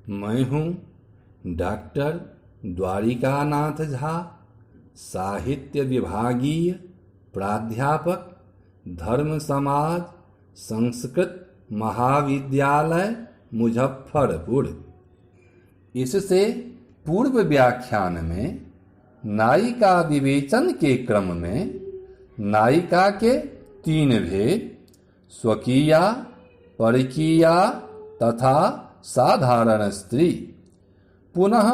मैं हूँ डॉक्टर द्वारिकानाथ झा, साहित्य विभागीय प्राध्यापक, धर्म समाज संस्कृत महाविद्यालय मुजफ्फरपुर। इससे पूर्व व्याख्यान में नायिका विवेचन के क्रम में नायिका के 3 भेद स्वकीया, परकीया तथा साधारण स्त्री, पुनः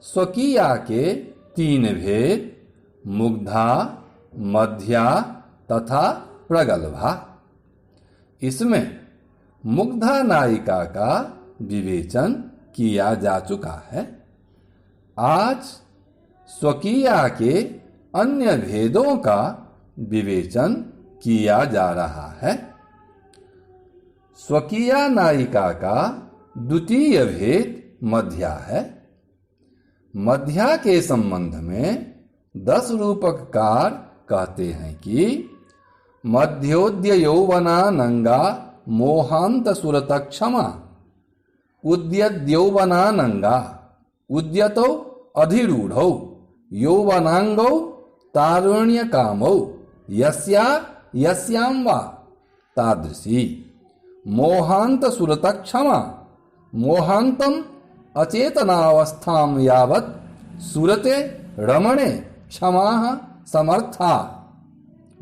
स्वकीया के 3 भेद मुग्धा, मध्या तथा प्रगल्भा। इसमें मुग्धा नायिका का विवेचन किया जा चुका है। आज स्वकीया के अन्य भेदों का विवेचन किया जा रहा है। स्वकीया नायिका का द्वितीय भेद मध्या है। मध्या के संबंध में 10 रूपककार कहते हैं कि मध्योद्य यौवना नंगा मोहांत सुरतक्षमा, उद्यद्यौवना नंगा उद्यतौ अधिरूढ़ौ यौवनांगौ तारुण्य कामौ यस्या यस्यां वा तादृशी, मोहांत सुरतक्षमा मोहांतम अचेतनावस्थां यावत् सुरते रमणे क्षमाः समर्था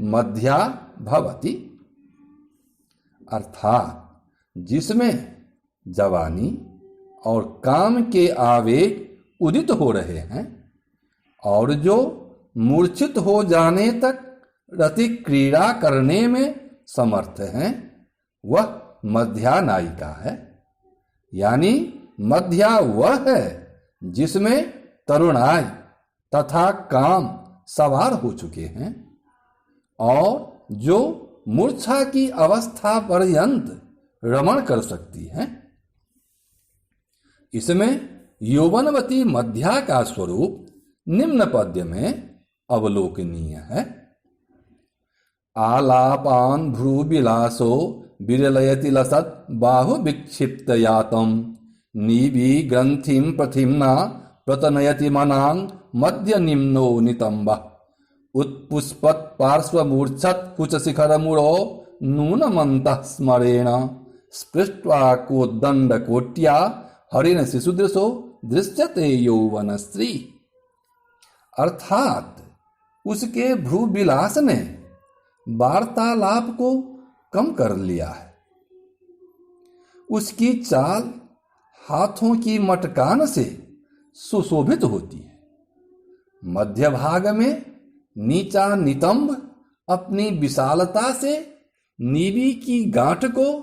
मध्या भवति। अर्थात जिसमें जवानी और काम के आवेग उदित हो रहे हैं और जो मूर्छित हो जाने तक रति क्रीड़ा करने में समर्थ हैं, वह मध्या नायिका है। यानी मध्या वह है जिसमें तरुणाई तथा काम सवार हो चुके हैं और जो मूर्छा की अवस्था पर्यंत रमण कर सकती हैं। इसमें यौवनवती मध्या का स्वरूप निम्न पद्य में अवलोकनीय है। आलापान भ्रू विलासो विरलयति लसत बाहु विक्षिप्त यातम, नीवि ग्रंथिम प्रथिम्ना प्रतनयति मनांग मध्य निम्नो नितंब, उत्पुष्पत पार्श्वमूर्छत कुच शिखर मूढ़ो नूनमंतः स्मरेण, स्पृष्ट्वा कोदंड कोट्या हरिण शिशुदृशो दृश्यते यौवन स्त्री। अर्थात उसके भ्रू विलास ने वार्तालाप को कम कर लिया है। उसकी चाल हाथों की मटकान से सुशोभित होती है। मध्य भाग में नीचा नितंब अपनी विशालता से नीवी की गांठ को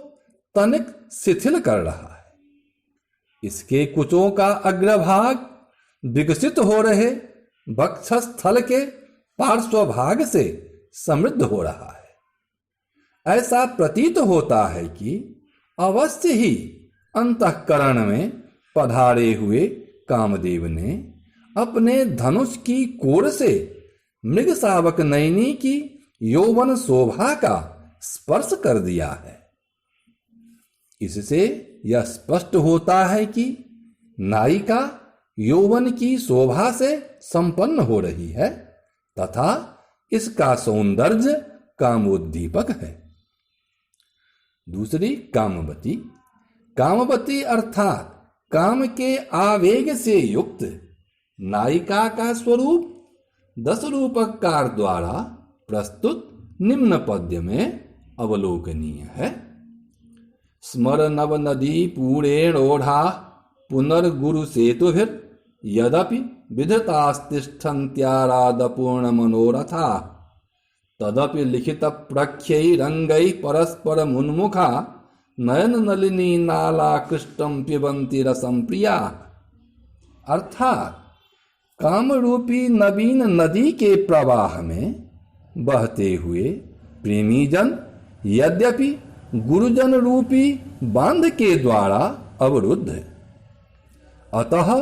तनिक शिथिल कर रहा है। इसके कुचों का अग्रभाग विकसित हो रहे वक्षस्थल के पार्श्वभाग से समृद्ध हो रहा है। ऐसा प्रतीत होता है कि अवश्य ही अंतःकरण में पधारे हुए कामदेव ने अपने धनुष की कोर से मृग शावक नयनी की यौवन शोभा का स्पर्श कर दिया है। इससे यह स्पष्ट होता है कि नायिका यौवन की शोभा से संपन्न हो रही है तथा इसका सौंदर्य कामोद्दीपक है। दूसरी कामवती। कामवती अर्थात काम के आवेग से युक्त नायिका का स्वरूप 10 रूपककार द्वारा प्रस्तुत निम्न पद्य में अवलोकनीय है। स्मर नव नदी पूरेणोढ़ा पुनर्गुरु सेतुभिर यदपि विधतास्तिष्ठन्त्याराधपूर्ण मनोरथा, तदपि लिखित प्रख्यैरंगैः परस्पर मुन्मुखा नयन नलिनी नाला कृष्टम पिबंती रसम प्रिया। अर्थात कामरूपी नवीन नदी के प्रवाह में बहते हुए प्रेमीजन यद्यपि गुरुजन रूपी बांध के द्वारा अवरुद्ध है, अतः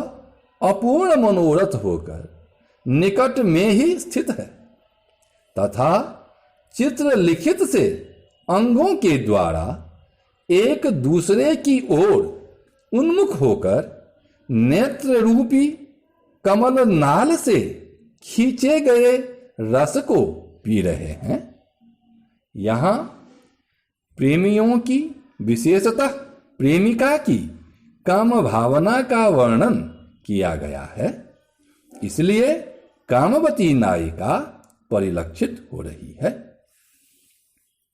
अपूर्ण मनोरथ होकर निकट में ही स्थित है तथा चित्र लिखित से अंगों के द्वारा एक दूसरे की ओर उन्मुख होकर नेत्र रूपी कमल नाल से खींचे गए रस को पी रहे हैं। यहां प्रेमियों की, विशेषतः प्रेमिका की काम भावना का वर्णन किया गया है, इसलिए कामवती नायिका परिलक्षित हो रही है।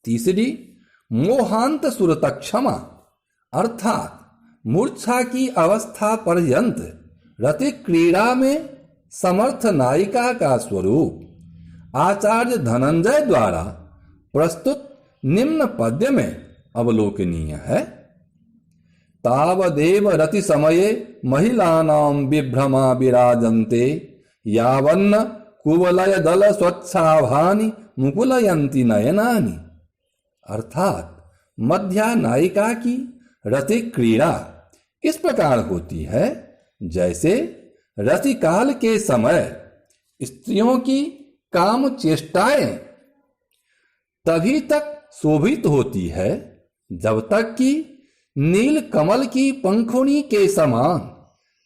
तीसरी, मोहांत सुरतक्षमा अर्थात मूर्छा की अवस्था पर्यंत रति क्रीड़ा में समर्थ नायिका का स्वरूप आचार्य धनंजय द्वारा प्रस्तुत निम्न पद्य में अवलोकनीय है। तावदेव रति समये महिलानां विभ्रमा विराजन्ते यावन्न कुवलय दल स्वच्छाभानि मुकुलयन्ति नयनानि। अर्थात मध्या नायिका की रति क्रीड़ा इस प्रकार होती है जैसे रतिकाल के समय स्त्रियों की काम चेष्टाएं तभी तक शोभित होती है जब तक कि नील कमल की पंखुड़ी के समान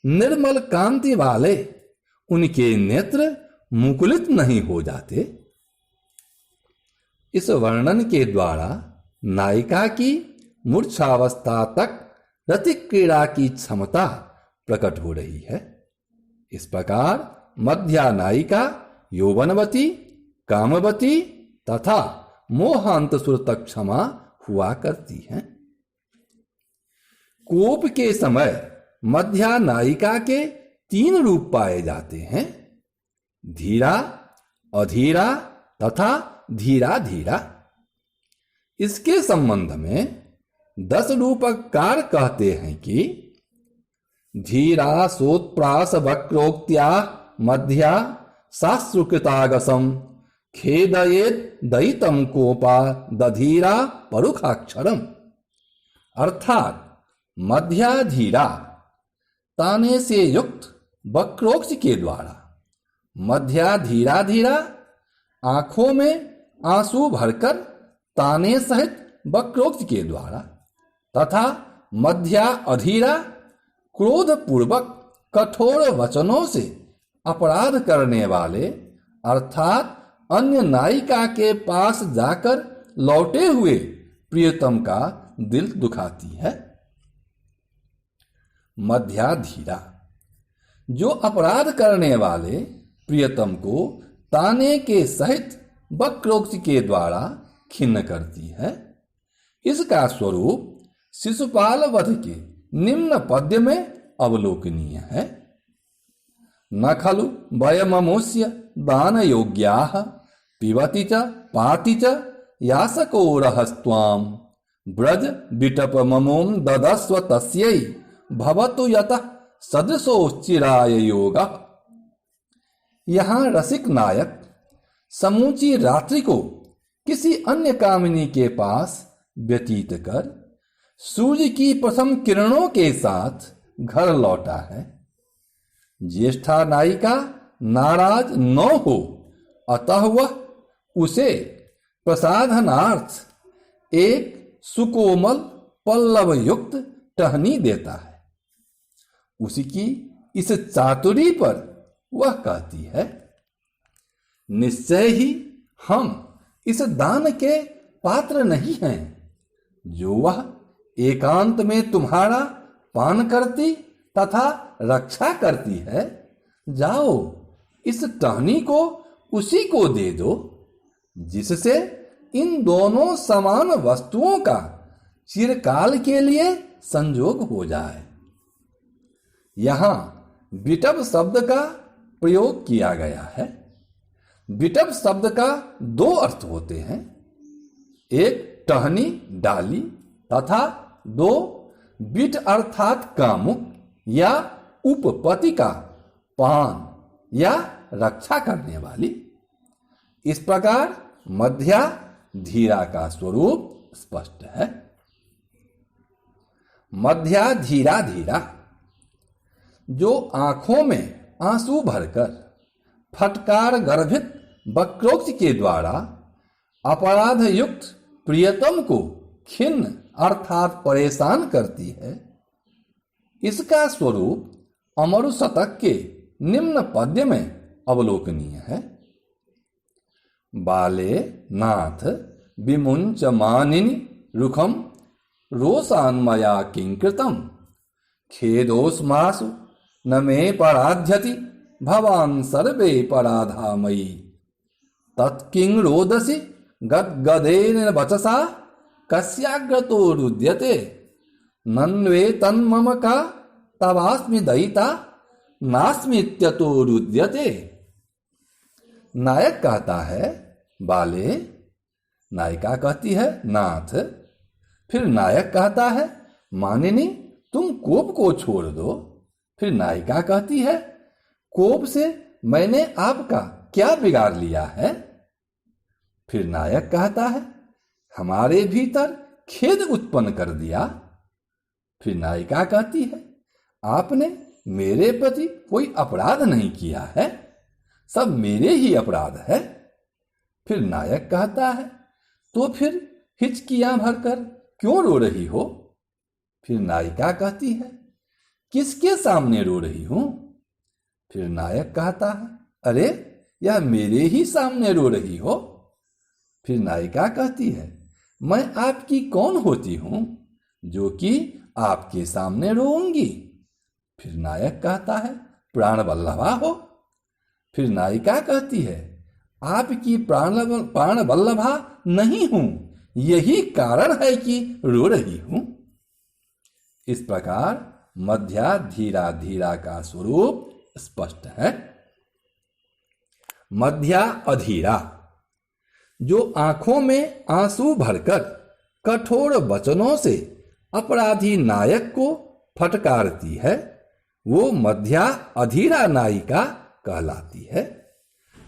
निर्मल कांति वाले उनके नेत्र मुकुलित नहीं हो जाते। इस वर्णन के द्वारा नायिका की मूर्छावस्था तक रति क्रीड़ा की क्षमता प्रकट हो रही है। इस प्रकार मध्या नायिका यौवनवती, कामवती तथा मोहांत सुरतक्षमा हुआ करती हैं। कोप के समय मध्या नायिका के 3 रूप पाए जाते हैं, धीरा, अधीरा तथा धीरा धीरा। इसके संबंध में 10 रूपकार कहते हैं कि धीरा सोत्प्रास वक्रोक्त्या मध्या शास्त्रकृतागसम खेदयेत दयितम कोपा दधीरा परुखाक्षरम। अर्थात मध्या धीरा ताने से युक्त वक्रोक्ष के द्वारा, मध्या धीरा धीरा आंखों में आंसू भरकर ताने सहित वक्रोक्ष के द्वारा, तथा मध्या अधीरा क्रोध पूर्वक कठोर वचनों से अपराध करने वाले अर्थात अन्य नायिका के पास जाकर लौटे हुए प्रियतम का दिल दुखाती है। मध्या धीरा जो अपराध करने वाले प्रियतम को ताने के सहित वक्रोक्ष के द्वारा खिन्न करती है। इसका स्वरूप शिशुपाल वध के निम्न पद्य में अवलोकनीय है। न खलु वयममुष्य दान योग्याः पिबति च पाति च यासको रहस्त्वाम् ब्रज विटप ममोम ददस्व तस्यै भवतु यतः सदृशोश्चिराय योगः। यहाँ रसिक नायक समूची रात्रि को किसी अन्य कामिनी के पास व्यतीत कर सूर्य की प्रथम किरणों के साथ घर लौटा है। ज्येष्ठा नायिका नाराज न हो, अतः वह उसे प्रसाधनार्थ एक सुकोमल पल्लव युक्त टहनी देता है। उसकी इस चातुरी पर वह कहती है, निश्चय ही हम इस दान के पात्र नहीं हैं जो वह एकांत में तुम्हारा पान करती तथा रक्षा करती है। जाओ इस टहनी को उसी को दे दो जिससे इन दोनों समान वस्तुओं का चिरकाल के लिए संयोग हो जाए। यहां विटप शब्द का प्रयोग किया गया है। विटप शब्द का 2 अर्थ होते हैं, एक टहनी डाली तथा 2 बिट अर्थात कामुक या उपपति का पान या रक्षा करने वाली। इस प्रकार मध्या धीरा का स्वरूप स्पष्ट है। मध्या धीरा धीरा जो आंखों में आंसू भरकर फटकार गर्भित वक्रोक्ष के द्वारा अपराध युक्त प्रियतम को खिन्न अर्थात परेशान करती है, इसका स्वरूप अमरु शतक के निम्न पद्य में अवलोकनीय है। बाले नाथ विमुंच मानिनि रुखम रोषान्मया किंकृतम खेदोस्मासु न मे पराध्यति भवान् सर्वे पराधामयी तत्किं रोदसी गद्गदेन वचसा कस्याग्रतो रुद्यते नन्वे तन्मम का तवास्मि दयिता नास्मित्यतो रुद्यते। नायक कहता है बाले, नायिका कहती है नाथ, फिर नायक कहता है मानिनी तुम कोप को छोड़ दो। फिर नायिका कहती है कोप से मैंने आपका क्या बिगाड़ लिया है। फिर नायक कहता है हमारे भीतर खेद उत्पन्न कर दिया। फिर नायिका कहती है आपने मेरे प्रति कोई अपराध नहीं किया है, सब मेरे ही अपराध है। फिर नायक कहता है तो फिर हिचकियां भरकर क्यों रो रही हो। फिर नायिका कहती है किसके सामने रो रही हूं। फिर नायक कहता है अरे यह मेरे ही सामने रो रही हो। फिर नायिका कहती है मैं आपकी कौन होती हूं जो कि आपके सामने रोऊंगी। फिर नायक कहता है प्राण वल्लभा हो। फिर नायिका कहती है आपकी प्राण वल्लभा नहीं हूं, यही कारण है कि रो रही हूं। इस प्रकार मध्या धीरा धीरा का स्वरूप स्पष्ट है। मध्या अधीरा जो आंखों में आंसू भरकर कठोर वचनों से अपराधी नायक को फटकारती है, वो मध्या अधीरा नायिका कहलाती है।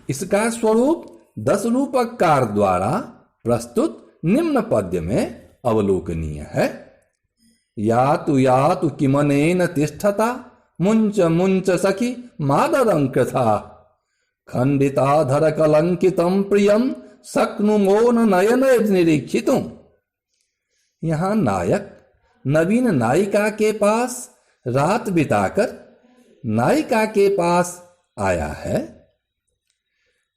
इसका स्वरूप 10 रूपकार द्वारा प्रस्तुत निम्न पद्य में अवलोकनीय है। यातु किमनेन तिष्ठता मुंच मुंच सखी मादरं कृथा खंडिताधर कलंकितम प्रियम शक्नुमो न नयन निरीक्षितुम। यहाँ नायक नवीन नायिका के पास रात बिताकर नायिका के पास आया है।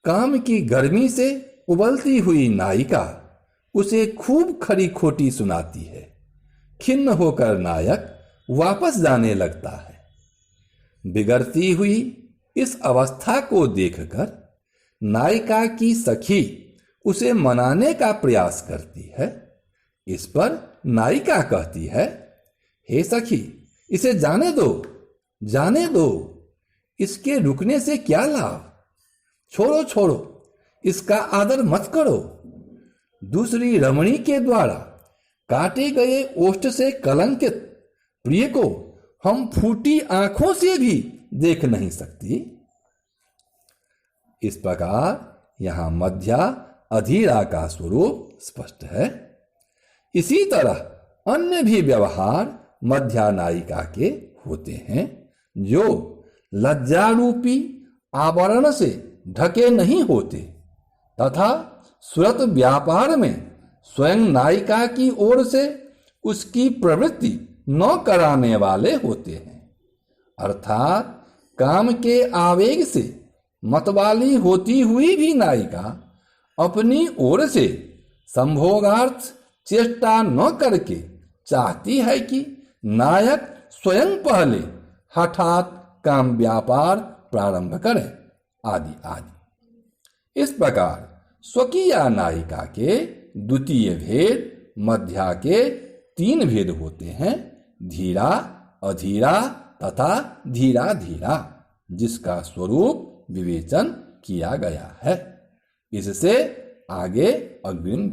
काम की गर्मी से उबलती हुई नायिका उसे खूब खरी खोटी सुनाती है। खिन्न होकर नायक वापस जाने लगता है। बिगड़ती हुई इस अवस्था को देखकर नायिका की सखी उसे मनाने का प्रयास करती है। इस पर नायिका कहती है हे सखी इसे जाने दो, जाने दो, इसके रुकने से क्या लाभ, छोड़ो छोड़ो, इसका आदर मत करो। दूसरी रमणी के द्वारा काटे गए ओष्ठ से कलंकित प्रिय को हम फूटी आंखों से भी देख नहीं सकती। इस प्रकार यहां मध्या अधीरा का स्वरूप स्पष्ट है। इसी तरह अन्य भी व्यवहार मध्या नायिका के होते हैं जो लज्जारूपी आवरण से ढके नहीं होते तथा सुरत व्यापार में स्वयं नायिका की ओर से उसकी प्रवृत्ति न कराने वाले होते हैं। अर्थात काम के आवेग से मतवाली होती हुई भी नायिका अपनी ओर से संभोगार्थ चेष्टा न करके चाहती है कि नायक स्वयं पहले हठात काम व्यापार प्रारंभ करे, आदि आदि। इस प्रकार स्वकीया नायिका के द्वितीय भेद मध्या के 3 भेद होते हैं, धीरा, अधीरा तथा धीरा धीरा, जिसका स्वरूप विवेचन किया गया है। इससे आगे अग्रिम